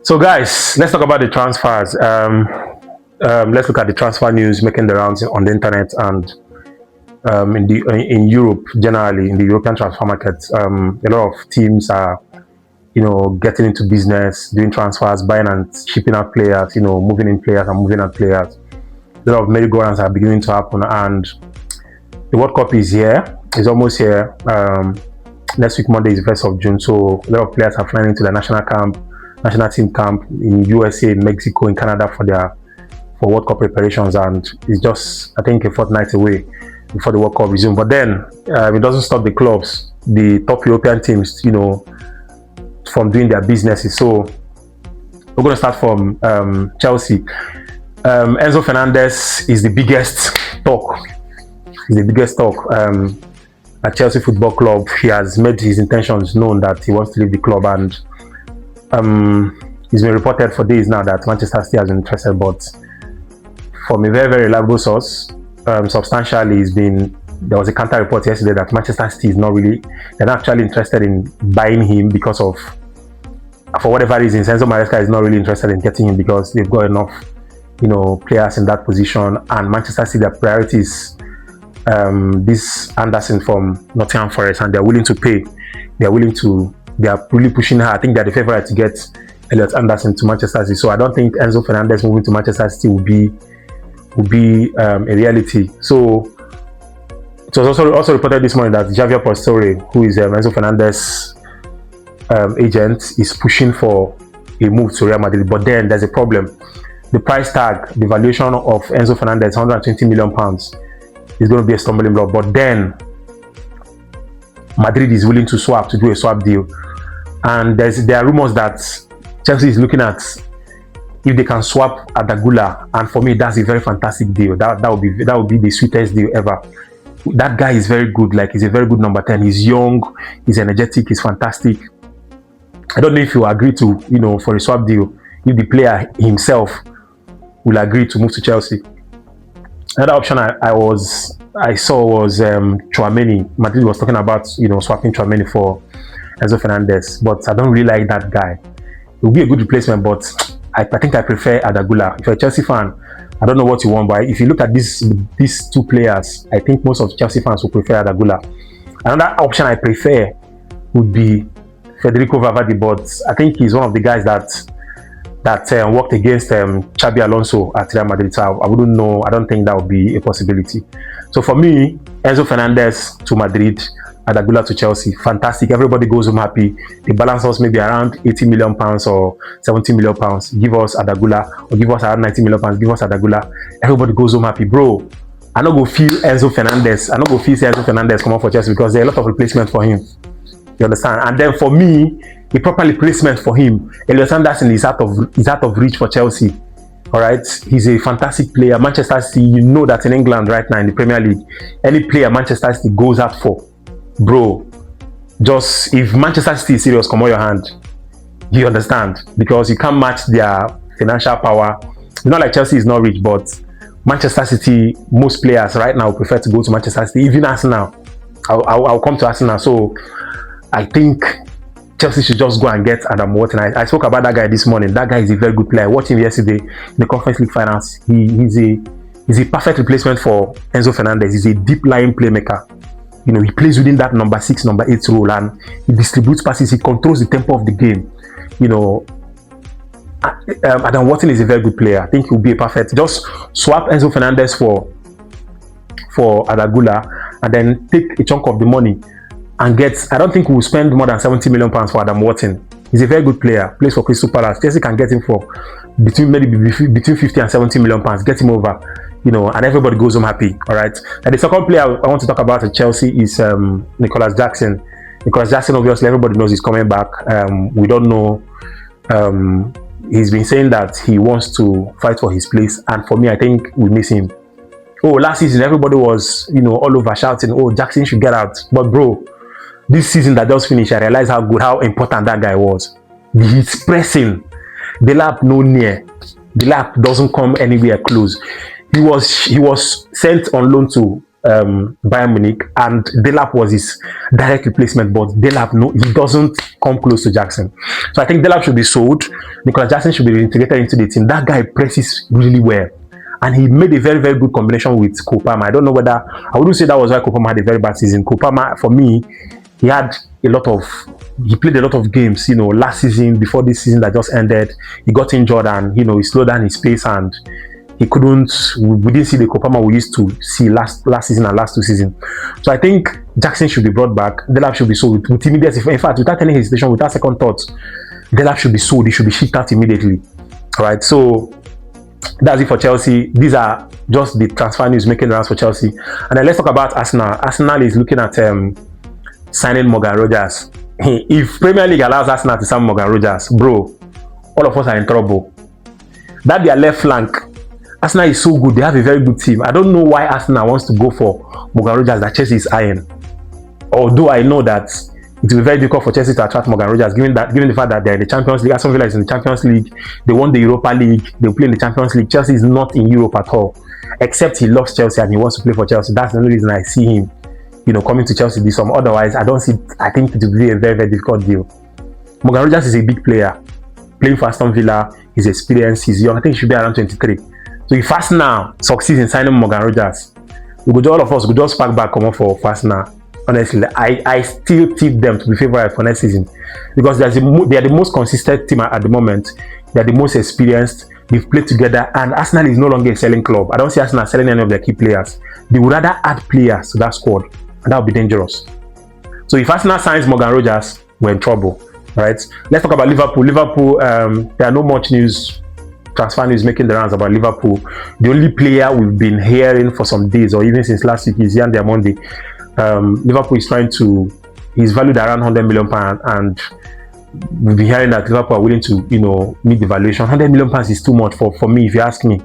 So, guys, let's talk about the transfers. Let's look at the transfer news making the rounds on the internet and in Europe generally in the European transfer market. A lot of teams are getting into business, doing transfers, buying and shipping out players. Moving in players and moving out players. A lot of merry-go-rounds are beginning to happen, and the World Cup is here. It's almost here. Next week, Monday, is the 1st of June. So a lot of players are flying into the national team camp in USA, in Mexico, in Canada for World Cup preparations, and it's just, I think, a fortnight away before the World Cup resumes. But then it doesn't stop the clubs, the top European teams, from doing their businesses. So we're going to start from Chelsea. Enzo Fernandez is the biggest talk. At Chelsea Football Club. He has made his intentions known that he wants to leave the club, and it's been reported for days now that Manchester City has been interested, but from a very, very reliable source, substantially, there was a counter report yesterday that Manchester City they're not actually interested in buying him because of, for whatever reason, Enzo Maresca is not really interested in getting him because they've got enough, players in that position, and Manchester City, their priorities, this Anderson from Nottingham Forest, and they're willing to pay. They are really pushing her. I think they're the favorite to get Elliot Anderson to Manchester City. So I don't think Enzo Fernandez moving to Manchester City will be a reality. So it was also reported this morning that Javier Pastore, who is Enzo Fernandez agent, is pushing for a move to Real Madrid. But then there's a problem. The price tag, the valuation of Enzo Fernandez, £120 million, is going to be a stumbling block. But then Madrid is willing to do a swap deal, and there are rumors that Chelsea is looking at if they can swap Adagula, and for me that's a very fantastic deal. That would be the sweetest deal ever. That guy is very good. He's a very good number 10. He's young, he's energetic, he's fantastic. I don't know if you agree to for a swap deal, if the player himself will agree to move to Chelsea. Another option I saw was Tchouaméni. Madrid was talking about swapping Tchouaméni for Enzo Fernandez, but I don't really like that guy. It will be a good replacement, but I think I prefer Adagula. If you're a Chelsea fan, I don't know what you want, but if you look at these two players, I think most of Chelsea fans will prefer Adagula. Another option I prefer would be Federico Valverde, but I think he's one of the guys that worked against Xabi Alonso at Real Madrid. So I wouldn't know. I don't think that would be a possibility. So for me, Enzo Fernandez to Madrid, Adagula to Chelsea, fantastic. Everybody goes home happy. The balance was maybe around £80 million or £70 million. Give us Adagula, or give us around £90 million. Give us Adagula. Everybody goes home happy, bro. I don't go feel Enzo Fernandez. Enzo Fernandez come on for Chelsea because there are a lot of replacements for him. You understand? And then for me, the proper replacement for him, Elliot Anderson is out of reach for Chelsea. All right, he's a fantastic player. Manchester City, you know that in England right now in the Premier League, any player Manchester City goes out for, bro, just if Manchester City is serious, come on your hand. You understand? Because you can't match their financial power. It's not like Chelsea is not rich, but Manchester City, most players right now prefer to go to Manchester City. Even Arsenal, I'll come to Arsenal. So I think Chelsea should just go and get Adam Wharton. I spoke about that guy this morning. That guy is a very good player. I watched him yesterday in the Conference League finals. He's a perfect replacement for Enzo Fernandez. He's a deep lying playmaker. He plays within that number 6, number 8 role, and he distributes passes. He controls the tempo of the game. Adam Wharton is a very good player. I think he'll be a perfect. Just swap Enzo Fernandez for Adagula, and then take a chunk of the money and I don't think we'll spend more than £70 million for Adam Wharton. He's a very good player, plays for Crystal Palace. Chelsea can get him for between 50 and £70 million. Get him over, and everybody goes home happy. All right. And the second player I want to talk about at Chelsea is Nicholas Jackson. Nicholas Jackson, obviously, everybody knows he's coming back. We don't know. He's been saying that he wants to fight for his place, and for me, I think we miss him. Last season, everybody was, all over shouting, Jackson should get out. But bro, this season that just finished, I realized how important that guy was. He's pressing. The lap no near. The lap doesn't come anywhere close. He was sent on loan to Bayern Munich, and Delap was his direct replacement. But Delap, no, he doesn't come close to Jackson. So I think Delap should be sold. Nicolas Jackson should be integrated into the team. That guy presses really well. And he made a very, very good combination with Kopama. I don't know whether, I wouldn't say that was why Kopama had a very bad season. Kopama, for me, he played a lot of games, last season, before this season that just ended. He got injured and, he slowed down his pace and we didn't see the Kopama we used to see last season and last 2 seasons. So I think Jackson should be brought back. Delap should be sold with immediate, in fact, without any hesitation, without second thoughts. Delap should be sold. He should be shipped out immediately. All right, so that's it for Chelsea. These are just the transfer news making the rounds for Chelsea. And then let's talk about Arsenal. Arsenal is looking at signing Morgan Rogers. If Premier League allows Arsenal to sign Morgan Rogers, bro, all of us are in trouble. That their left flank, Arsenal is so good. They have a very good team. I don't know why Arsenal wants to go for Morgan Rogers that Chelsea is eyeing. Although I know that it will be very difficult for Chelsea to attract Morgan Rogers, given the fact that they're in the Champions League. Aston Villa is in the Champions League. They won the Europa League. They play in the Champions League. Chelsea is not in Europe at all, except he loves Chelsea and he wants to play for Chelsea. That's the only reason I see him, coming to Chelsea this summer. Otherwise, I think it will be a very, very difficult deal. Morgan Rogers is a big player, playing for Aston Villa. He's experienced. He's young. I think he should be around 23. So if Arsenal succeeds in signing Morgan Rogers, all of us would just pack back come up for Arsenal. Honestly, I still tip them to be favourite for next season because they are the most consistent team at the moment. They are the most experienced. They've played together, and Arsenal is no longer a selling club. I don't see Arsenal selling any of their key players. They would rather add players to that squad, and that would be dangerous. So if Arsenal signs Morgan Rogers, we're in trouble, right? Let's talk about Liverpool. Liverpool, there are no much transfer news making the rounds about Liverpool. The only player we've been hearing for some days, or even since last week, is Yan Diamonde. Liverpool is he's valued around £100 million, and we've been hearing that Liverpool are willing to, meet the valuation. £100 million is too much for me, if you ask me.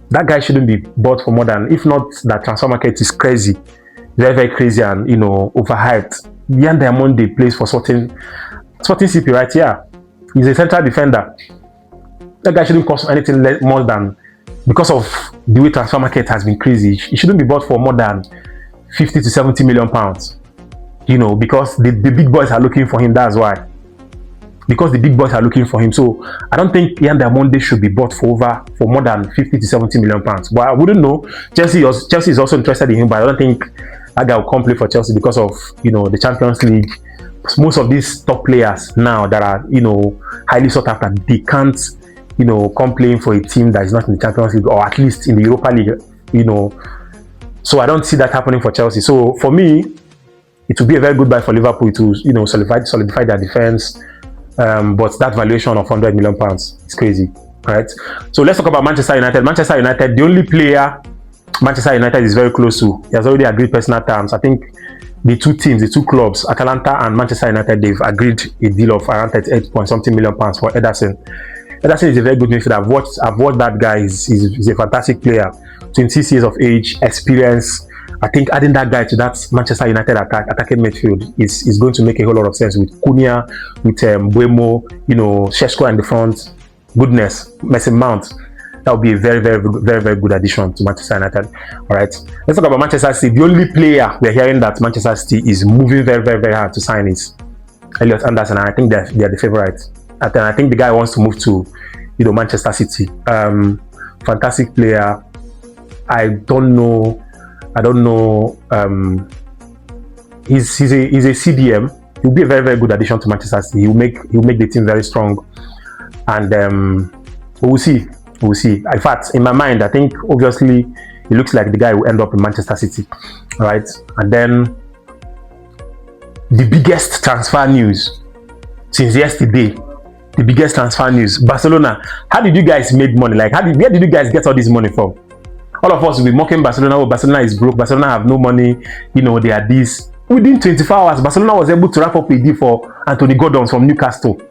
That guy shouldn't be bought for more than, if not that transfer market is crazy, very, very crazy and, overhyped. Yan Diamonde plays for Sporting CP, right? Yeah. He's a central defender. That guy shouldn't cost anything more than, because of the way transfer market has been crazy, he shouldn't be bought for more than 50 to 70 million pounds, because the big boys are looking for him. That's why, because the big boys are looking for him. So I don't think Yan Diamonde should be bought for more than 50 to 70 million pounds. But I wouldn't know. Chelsea is also interested in him, but I don't think that guy will come play for Chelsea because of the Champions League. Most of these top players now that are highly sought after, they can't come playing for a team that is not in the Champions League, or at least in the Europa League. So I don't see that happening for Chelsea. So for me, it will be a very good buy for Liverpool to solidify their defense. But that valuation of £100 million is crazy, right? So let's talk about Manchester United. Manchester United, the only player Manchester United is very close to, he has already agreed personal terms. I think the two clubs, Atalanta and Manchester United, they've agreed a deal of around 38 point something million pounds for Ederson. Ederson is a very good midfielder. I've watched that guy. He's a fantastic player. 26 years of age, experience. I think adding that guy to that Manchester United attacking midfield is going to make a whole lot of sense with Cunha, with Buemo, Šeško in the front. Goodness, Mason Mount. That would be a very, very, very, very good addition to Manchester United. All right, let's talk about Manchester City. The only player we're hearing that Manchester City is moving very, very, very hard to sign is Elliot Anderson, and I think they're the favourites. And I think the guy wants to move to, Manchester City. Fantastic player. I don't know. He's a CDM. He'll be a very, very good addition to Manchester City. He'll make the team very strong, and we'll see. We'll see. In fact, in my mind, I think obviously it looks like the guy will end up in Manchester City, right? And then the biggest transfer news since yesterday. The biggest transfer news, Barcelona. How did you guys make money? Like, where did you guys get all this money from? All of us will be mocking Barcelona. Oh, Barcelona is broke. Barcelona have no money. They are this. Within 24 hours, Barcelona was able to wrap up a deal for Anthony Gordon from Newcastle.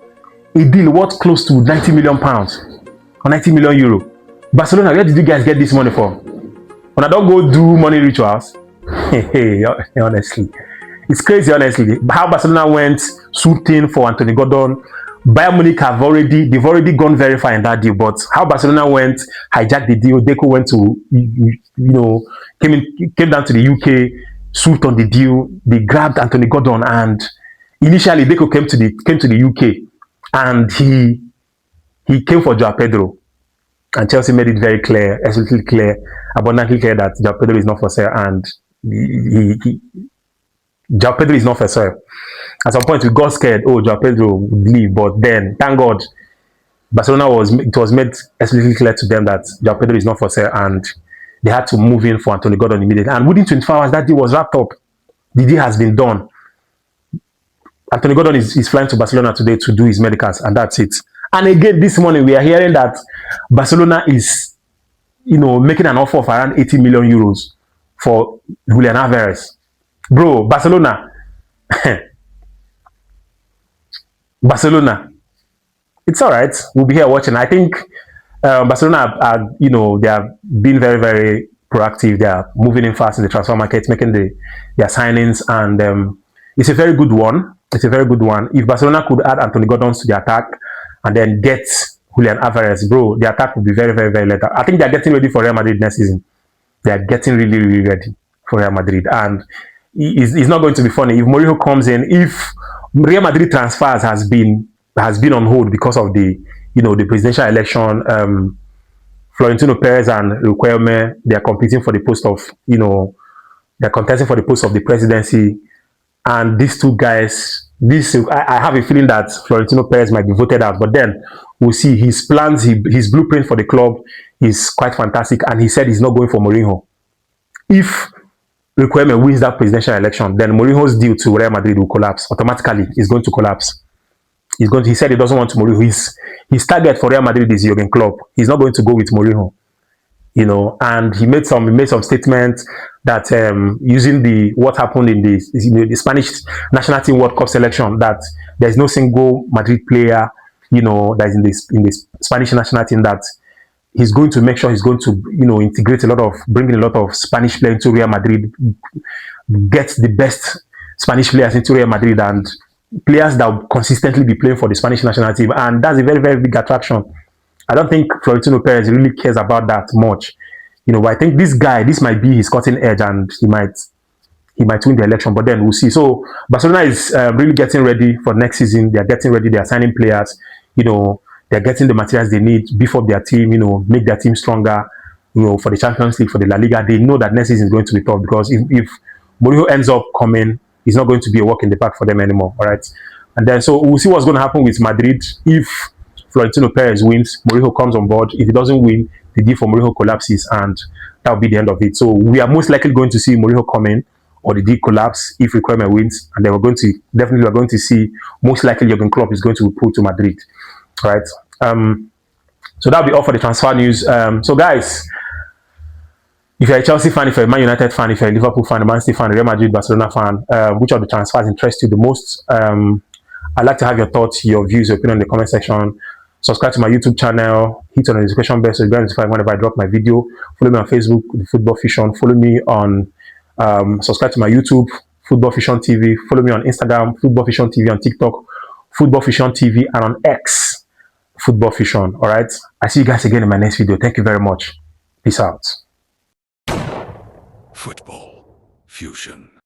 A deal worth close to £90 million or €90 million. Barcelona, where did you guys get this money from? When I don't go do money rituals, honestly, it's crazy. Honestly, how Barcelona went shooting for Anthony Gordon. Bayern Munich they've already gone very far in that deal. But how Barcelona went, hijacked the deal, Deco went to, came down to the UK, swooped on the deal. They grabbed Anthony Gordon, and initially Deco came to the UK, and he came for Joao Pedro, and Chelsea made it very clear, absolutely clear, abundantly clear that Joao Pedro is not for sale, and Joao Pedro is not for sale. At some point, we got scared. Oh, Joao Pedro would leave, but then, thank God, it was made absolutely clear to them that Joao Pedro is not for sale, and they had to move in for Anthony Gordon immediately. And within 24 hours, that deal was wrapped up. The deal has been done. Anthony Gordon is flying to Barcelona today to do his medicals, and that's it. And again, this morning, we are hearing that Barcelona is, making an offer of around 80 million euros for Julian Alvarez. Bro, Barcelona. Barcelona. It's all right. We'll be here watching. I think Barcelona they have been very, very proactive. They are moving in fast in the transfer market, making their signings, and it's a very good one. It's a very good one. If Barcelona could add Anthony Gordon to the attack and then get Julian Alvarez, bro, the attack would be very, very, very lethal. I think they are getting ready for Real Madrid next season. They are getting really, really ready for Real Madrid, and it's not going to be funny if Mourinho comes in. If Real Madrid transfers has been on hold because of the presidential election, Florentino Perez and Riquelme, they are competing for the post of they're contesting for the post of the presidency, and these two guys. I have a feeling that Florentino Perez might be voted out, but then we'll see. His plans, his blueprint for the club is quite fantastic, and he said he's not going for Mourinho. If Riquelme wins that presidential election, then Mourinho's deal to Real Madrid will collapse automatically. It's going to collapse. He said he doesn't want Mourinho. His target for Real Madrid is Jurgen Klopp. He's not going to go with Mourinho. And he made some statements that using what happened in the Spanish national team World Cup selection, that there's no single Madrid player that is in the Spanish national team, that he's going to make sure he's going to integrate bringing a lot of Spanish players into Real Madrid, get the best Spanish players into Real Madrid, and players that will consistently be playing for the Spanish national team. And that's a very, very big attraction. I don't think Florentino Perez really cares about that much. But I think this might be his cutting edge, and he might win the election, but then we'll see. So Barcelona is really getting ready for next season. They're getting ready. They're signing players. They're getting the materials they need, beef up their team, make their team stronger, for the Champions League, for the La Liga. They know that next season is going to be tough, because if Mourinho ends up coming, it's not going to be a walk in the park for them anymore. All right. And then, so we'll see what's going to happen with Madrid. If Florentino Perez wins, Mourinho comes on board. If he doesn't win, the deal for Mourinho collapses, and that will be the end of it. So we are most likely going to see Mourinho come in, or the deal collapse if Riquelme wins, and then we're going to see most likely Jurgen Klopp is going to be pulled to Madrid. All right. So that'll be all for the transfer news. So guys, if you're a Chelsea fan, if you're a Man United fan, if you're a Liverpool fan, a Man City fan, a Real Madrid, Barcelona fan, which of the transfers interest you the most? I'd like to have your thoughts, your views, your opinion in the comment section. Subscribe to my YouTube channel, hit on the notification bell so you get notified whenever I drop my video. Follow me on Facebook, The Football Fusion. Follow me on, subscribe to my YouTube, Football Fusion TV. Follow me on Instagram, Football Fusion TV, on TikTok, Football Fusion TV, and on X, Football Fusion. All right. I see you guys again in my next video. Thank you very much. Peace out. Football Fusion.